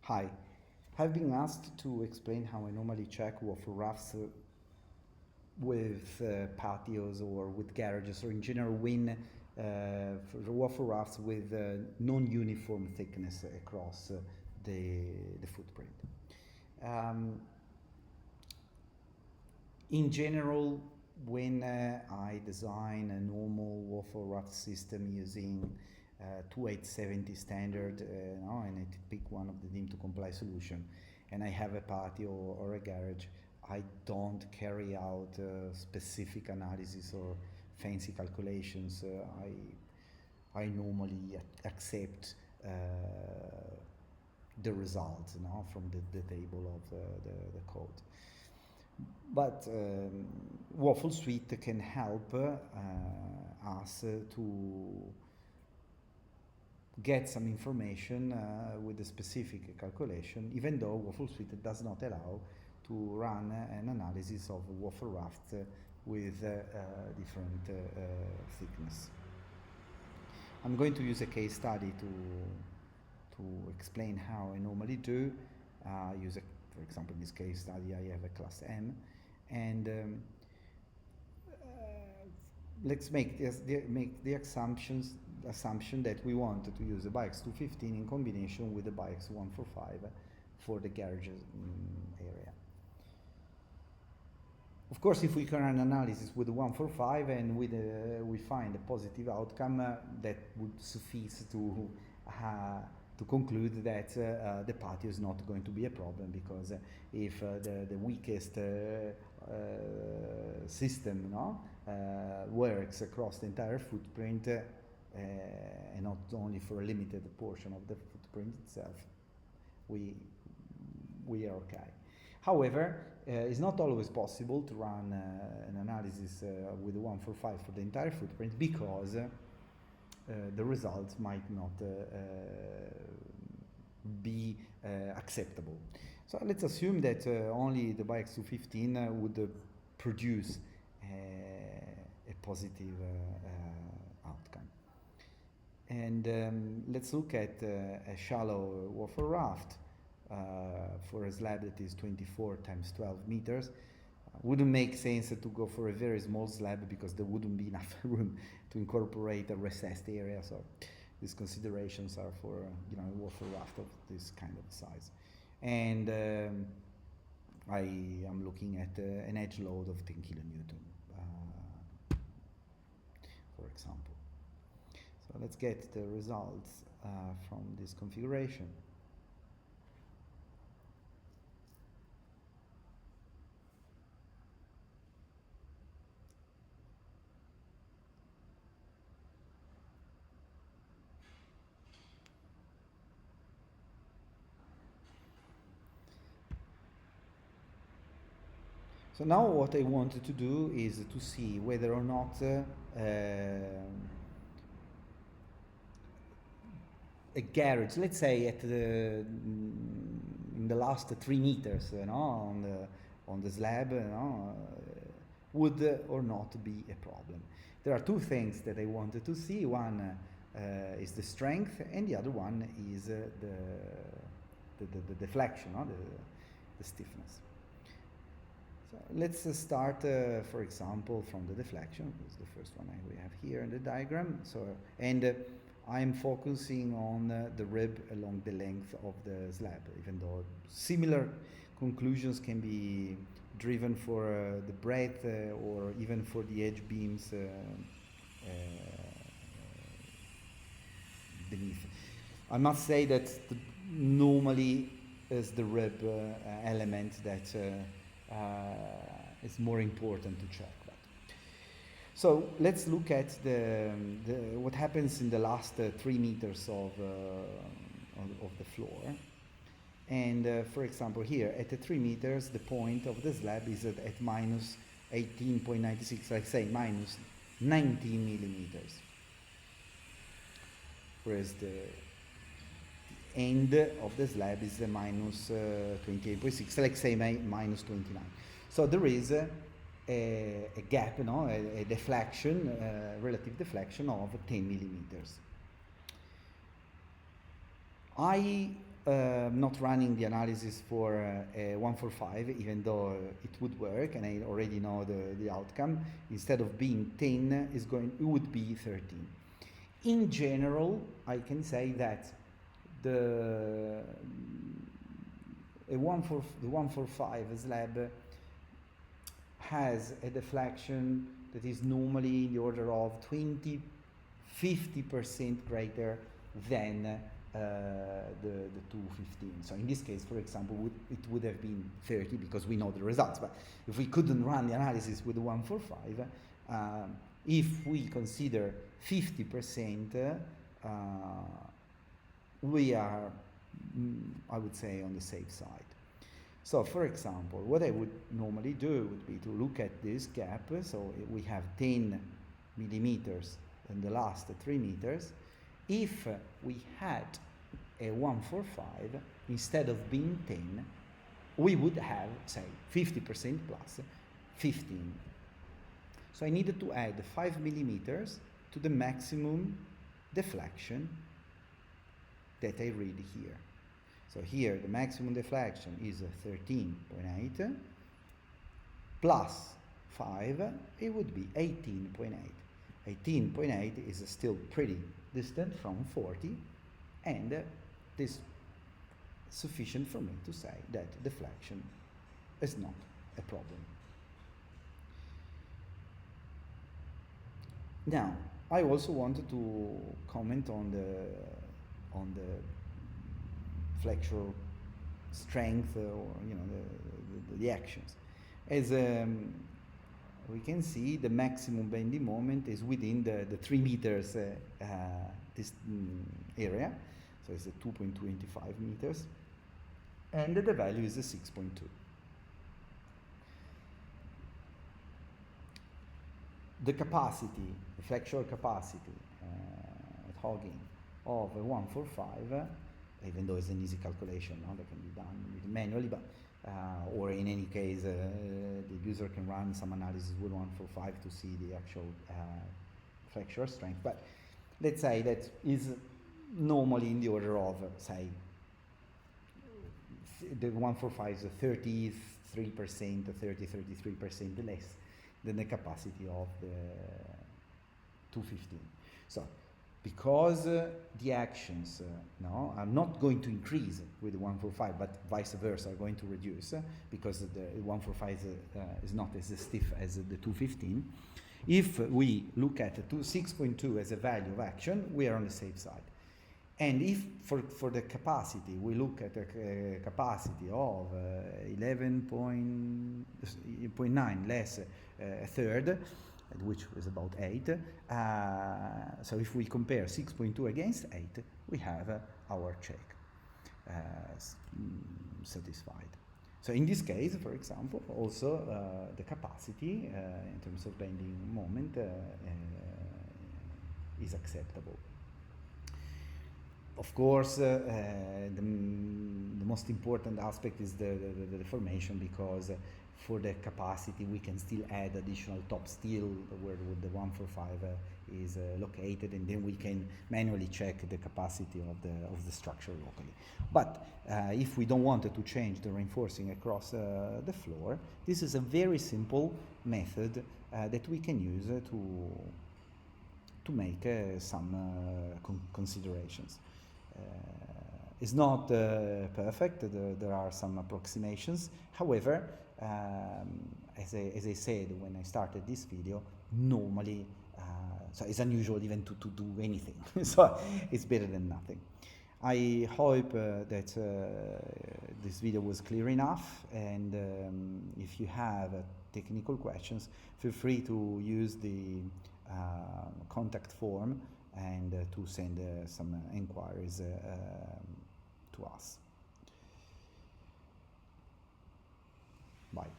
Hi, I've been asked to explain how I normally check waffle rafts with patios or with garages, or in general when for waffle rafts with non-uniform thickness across the footprint. Um, in general, when I design a normal waffle raft system using 2870 standard, and I pick one of the deemed to comply solution, and I have a patio or a garage, I don't carry out specific analysis or fancy calculations. I normally accept the results, from the table of the code. But Waffle Suite can help us to get some information with a specific calculation, even though Waffle Suite does not allow to run an analysis of waffle raft with different thickness. I'm going to use a case study to explain how I normally do. For example, in this case study, I have a class M, and let's make the assumption that we want to use the Biax 215 in combination with the Biax 145 for the garage area. Of course, if we can run analysis with the 145 and we find a positive outcome, that would suffice to conclude that the patio is not going to be a problem, because if the weakest system works across the entire footprint and not only for a limited portion of the footprint itself, we are okay. However, it's not always possible to run an analysis with the 145 for the entire footprint, because the results might not be acceptable. So let's assume that only the Biax 215 would produce a positive outcome. And let's look at a shallow waffle raft for a slab that is 24 times 12 meters. Wouldn't make sense to go for a very small slab, because there wouldn't be enough room to incorporate a recessed area. So these considerations are for a waffle raft of this kind of size. And I am looking at an edge load of 10 kilonewton, for example. So let's get the results from this configuration. So now what I wanted to do is to see whether or not a garage, let's say in the last 3 meters, on the slab, would or not be a problem. There are two things that I wanted to see. One is the strength, and the other one is the deflection, the stiffness. So let's start, for example, from the deflection. This is the first one we have here in the diagram. So, and I'm focusing on the rib along the length of the slab, even though similar conclusions can be driven for the breadth or even for the edge beams beneath. I must say that normally is the rib element that is more important to check. So let's look at what happens in the last 3 meters of the floor. And for example, here at the 3 meters, the point of the slab is at minus 18.96, let's say minus 19 millimeters. Whereas the end of the slab is minus 28.6, let's say minus 29. So there is a gap, a deflection, relative deflection of 10 millimeters. I not running the analysis for 145, even though it would work, and I already know the outcome. Instead of being 10, it would be 13. In general, I can say that the 145 slab has a deflection that is normally in the order of 50% greater than the 215. So in this case, for example, it would have been 30 because we know the results. But if we couldn't run the analysis with the 145, if we consider 50%, we are, I would say, on the safe side. So, for example, what I would normally do would be to look at this gap. So we have 10 millimeters in the last 3 meters. If we had a 145, instead of being 10, we would have, say, 50% plus 15. So I needed to add 5 millimeters to the maximum deflection that I read here. So here the maximum deflection is 13.8 plus 5, it would be 18.8. 18.8 is still pretty distant from 40, and this is sufficient for me to say that deflection is not a problem. Now, I also wanted to comment on the flexural strength, or the actions. As we can see, the maximum bending moment is within the 3 meters this area, so it's a 2.25 meters, and the value is a 6.2. The capacity, the flexural capacity at hogging of a 145, even though it's an easy calculation, that can be done manually, but or in any case, the user can run some analysis with 145 to see the actual flexural strength. But let's say that is normally in the order of, say, the 145 is 33%, 33% less than the capacity of the 215. So, because the actions are not going to increase with the 145, but vice versa are going to reduce, because the 145 is not as stiff as the 215. If we look at 6.2 as a value of action, we are on the safe side. And if for the capacity, we look at a capacity of 11.9 less a third, which is about 8. So if we compare 6.2 against 8, we have our check satisfied. So in this case, for example, also the capacity in terms of bending moment is acceptable. Of course, the most important aspect is the deformation, because for the capacity we can still add additional top steel where the 145 is located, and then we can manually check the capacity of the structure locally. But if we don't want to change the reinforcing across the floor, this is a very simple method that we can use to make some considerations. It's not perfect. There are some approximations. However, as I said when I started this video, normally, so it's unusual even to do anything. So it's better than nothing. I hope that this video was clear enough, and if you have technical questions, feel free to use the contact form and to send some inquiries to us. Bye.